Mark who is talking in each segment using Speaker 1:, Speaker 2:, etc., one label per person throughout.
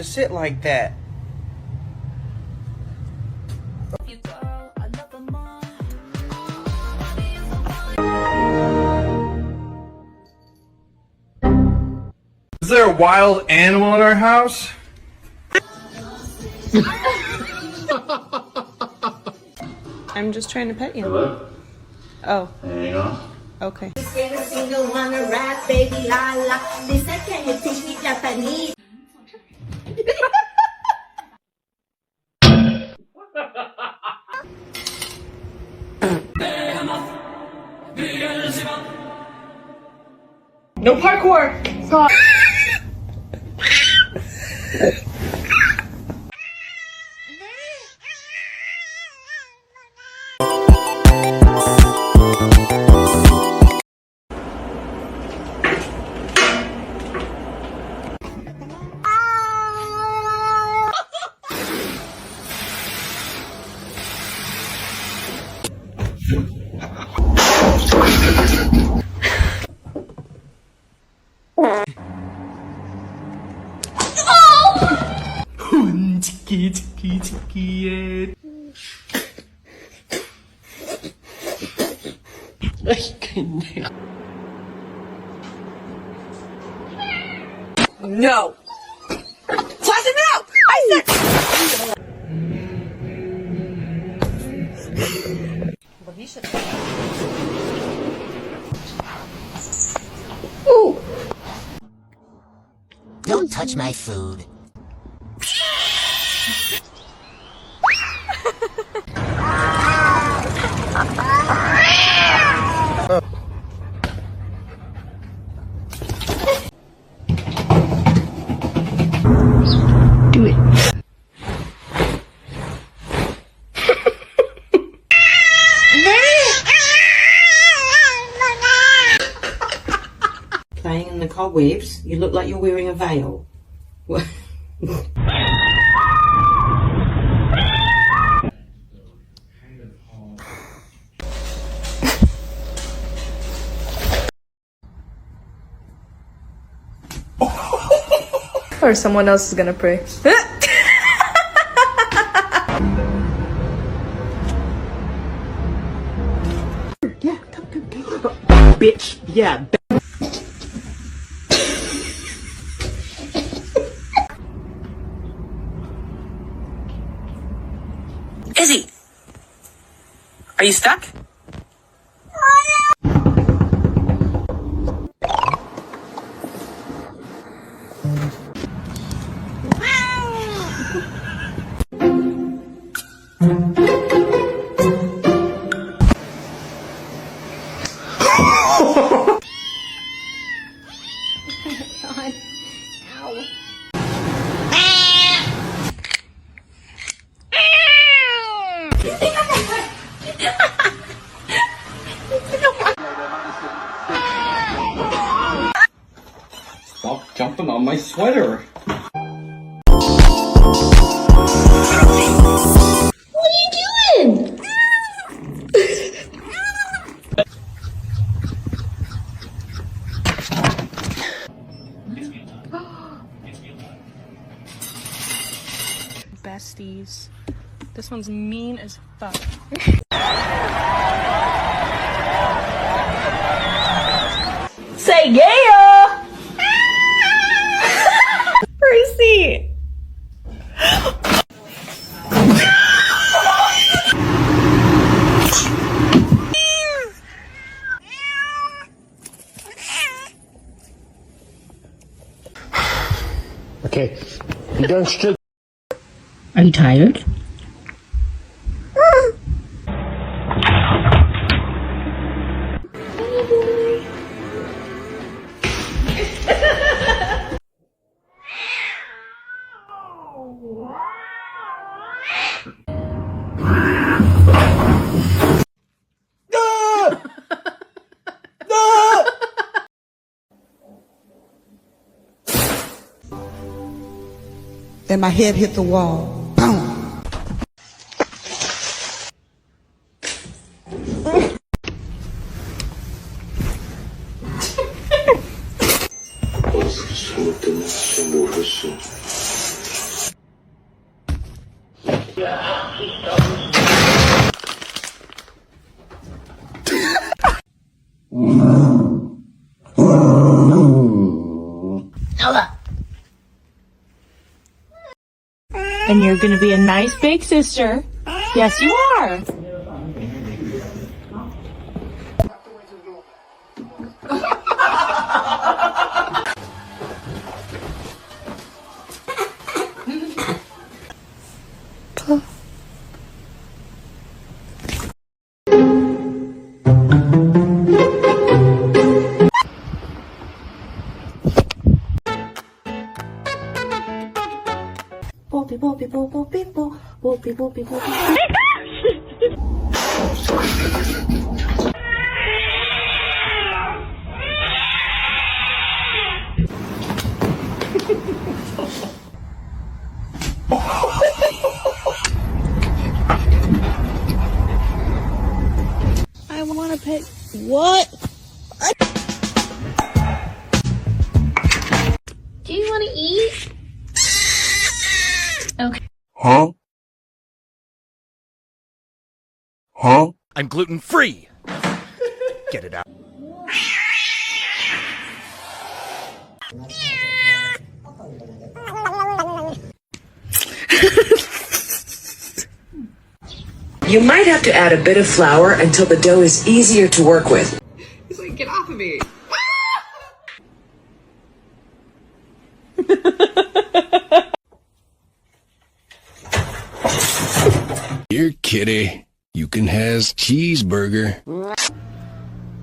Speaker 1: sit like that.
Speaker 2: Is there a wild animal in our house?
Speaker 3: I'm just trying to pet you.
Speaker 4: Hello?
Speaker 3: Oh.
Speaker 4: Hang on.
Speaker 3: Okay.
Speaker 5: No parkour! Stop.
Speaker 6: No! Toss him out! I said... Well, he should...
Speaker 7: Ooh! Don't touch my food.
Speaker 5: Do it.
Speaker 8: Playing in the cobwebs, you look like you're wearing a veil.
Speaker 5: Or someone else is gonna pray.
Speaker 1: Yeah, come. Bitch, yeah.
Speaker 6: Izzy! Are you stuck?
Speaker 2: Stop jumping on my sweater.
Speaker 5: What are you doing?
Speaker 3: Besties. This one's mean as fuck.
Speaker 5: Say yeah! Percy!
Speaker 7: Okay, you don't still.
Speaker 8: Are you tired? Then my head hit the wall. Boom!
Speaker 3: And you're gonna be a nice big sister. Yes, you are.
Speaker 5: Boopy boopy boop boop beep boop. Boopy boopy boop boop.
Speaker 8: I want to pet. What?
Speaker 5: Do you want to eat? Okay.
Speaker 7: Huh? Huh?
Speaker 1: I'm gluten free. Get it out.
Speaker 6: You might have to add a bit of flour until the dough is easier to work with.
Speaker 3: He's like, get off of me.
Speaker 4: Here, kitty. You can has cheeseburger.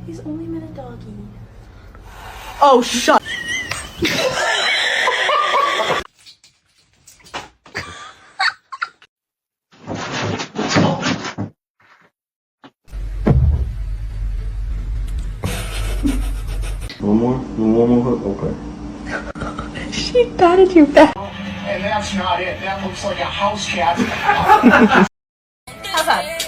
Speaker 5: He's only been a doggy.
Speaker 3: Oh, shut.
Speaker 7: One more hook, okay.
Speaker 3: She patted your back.
Speaker 2: And that's not it. That looks like a house cat.
Speaker 3: How's that?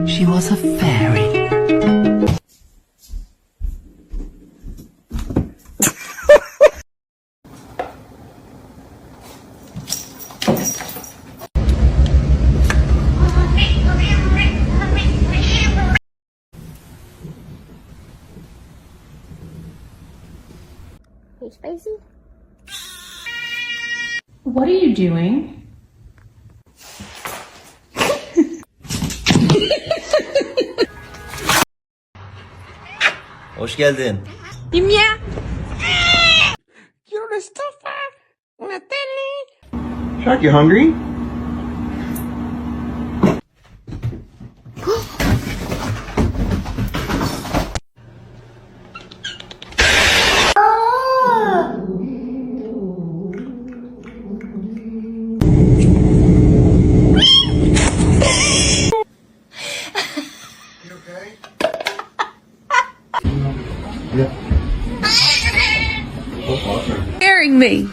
Speaker 1: She was a fairy.
Speaker 5: Hey, Spicy.
Speaker 3: What are you doing?
Speaker 1: Hoş geldin.
Speaker 7: Shark, you hungry?
Speaker 8: Scaring me.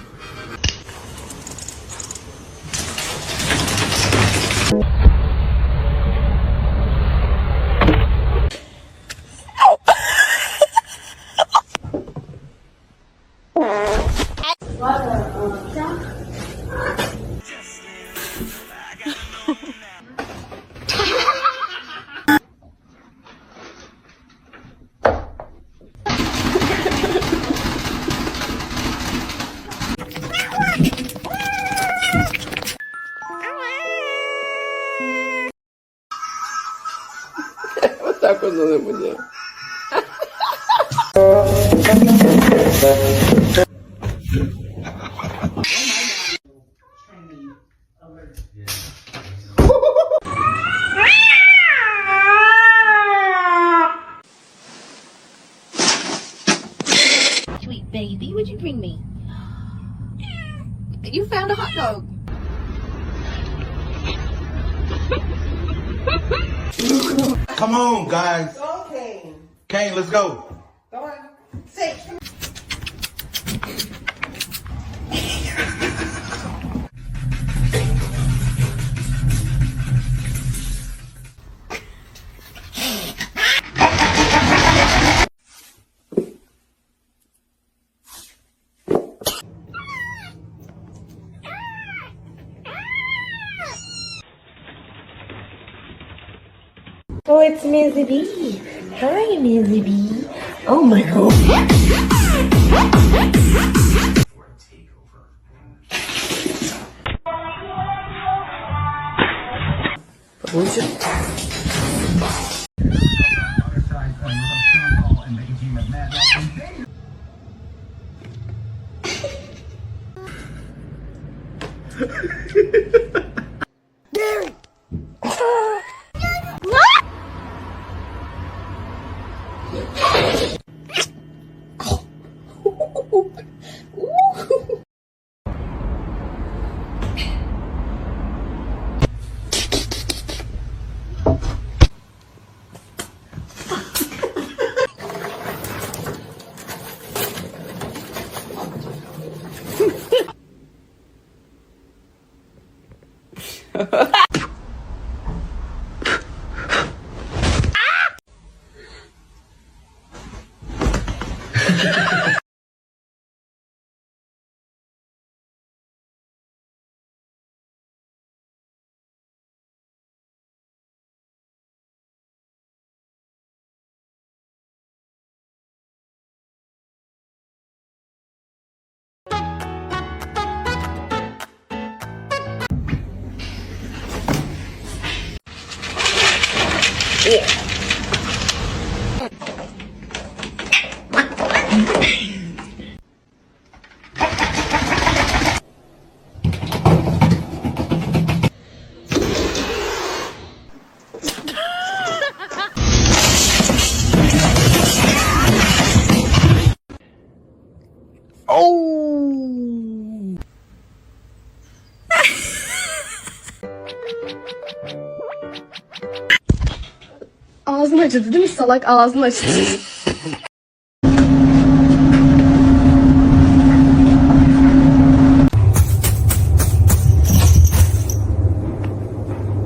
Speaker 5: Sweet baby, what'd you bring me? You found a hot dog.
Speaker 2: Come on, guys.
Speaker 8: Okay.
Speaker 2: Kane, let's go.
Speaker 8: Go on. Say.
Speaker 5: Oh, it's Mizzy B. Hi, Mizzy. Oh my god.
Speaker 9: Ağzın acıdı değil mi salak? Ağzın acıdı.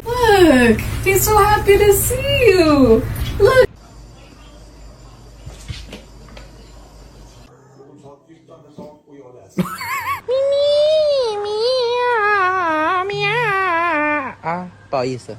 Speaker 9: Look, he's so happy to see you. Look.
Speaker 10: À, 不好意思。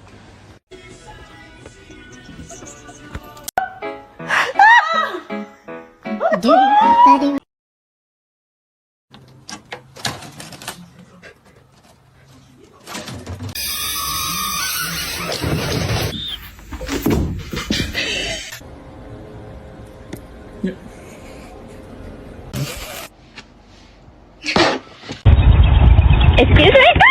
Speaker 5: Excuse me?